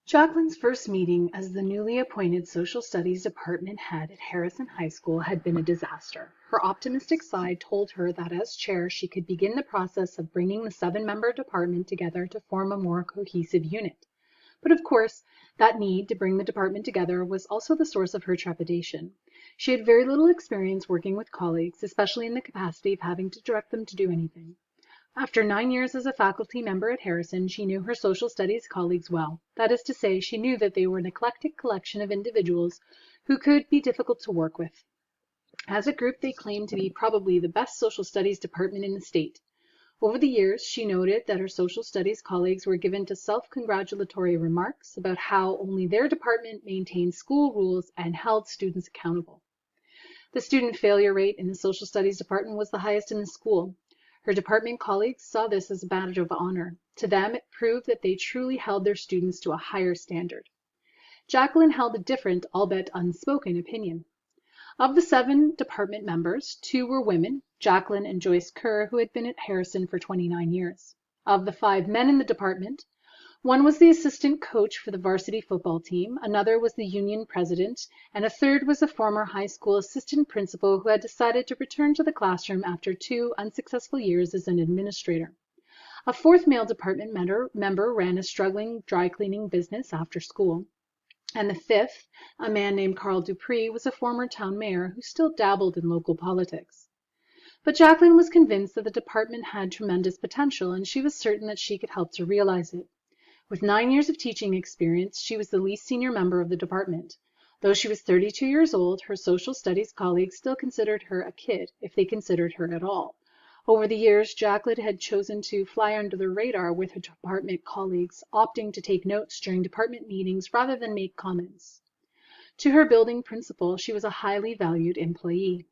Jacqueline's first meeting as the newly appointed Social Studies department head at Harrison High School had been a disaster. Her optimistic side told her that as chair, she could begin the process of bringing the seven-member department together to form a more cohesive unit. But of course, that need to bring the department together was also the source of her trepidation. She had very little experience working with colleagues, especially in the capacity of having to direct them to do anything. After 9 years as a faculty member at Harrison, she knew her social studies colleagues well. That is to say, she knew that they were an eclectic collection of individuals who could be difficult to work with. As a group, they claimed to be probably the best social studies department in the state. Over the years, she noted that her social studies colleagues were given to self-congratulatory remarks about how only their department maintained school rules and held students accountable. The student failure rate in the social studies department was the highest in the school. Her department colleagues saw this as a badge of honor. To them, it proved that they truly held their students to a higher standard. Jacqueline held a different, albeit unspoken, opinion. Of the 7 department members, 2 were women, Jacqueline and Joyce Kerr, who had been at Harrison for 29 years. Of the 5 men in the department, one was the assistant coach for the varsity football team, another was the union president, and a third was a former high school assistant principal who had decided to return to the classroom after 2 unsuccessful years as an administrator. A 4th male department member ran a struggling dry cleaning business after school. And the 5th, a man named Carl Dupree, was a former town mayor who still dabbled in local politics. But Jacqueline was convinced that the department had tremendous potential, and she was certain that she could help to realize it. With 9 years of teaching experience, she was the least senior member of the department. Though she was 32 years old, her social studies colleagues still considered her a kid, if they considered her at all. Over the years, Jacqueline had chosen to fly under the radar with her department colleagues, opting to take notes during department meetings rather than make comments. To her building principal, she was a highly valued employee.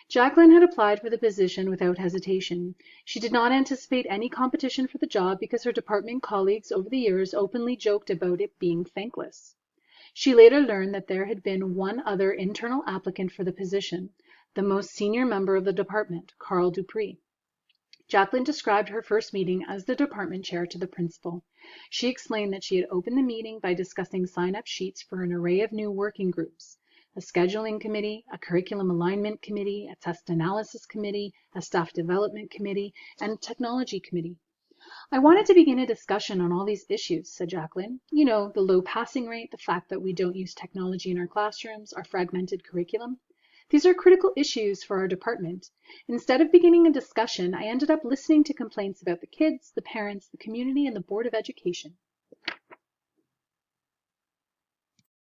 Jacqueline had applied for the position without hesitation. She did not anticipate any competition for the job because her department colleagues over the years openly joked about it being thankless. She later learned that there had been one other internal applicant for the position, the most senior member of the department, Carl Dupree. Jacqueline described her first meeting as the department chair to the principal. She explained that she had opened the meeting by discussing sign-up sheets for an array of new working groups: a scheduling committee, a curriculum alignment committee, a test analysis committee, a staff development committee, and a technology committee. "I wanted to begin a discussion on all these issues," said Jacqueline. "You know, the low passing rate, the fact that we don't use technology in our classrooms, our fragmented curriculum. These are critical issues for our department. Instead of beginning a discussion, I ended up listening to complaints about the kids, the parents, the community, and the Board of Education.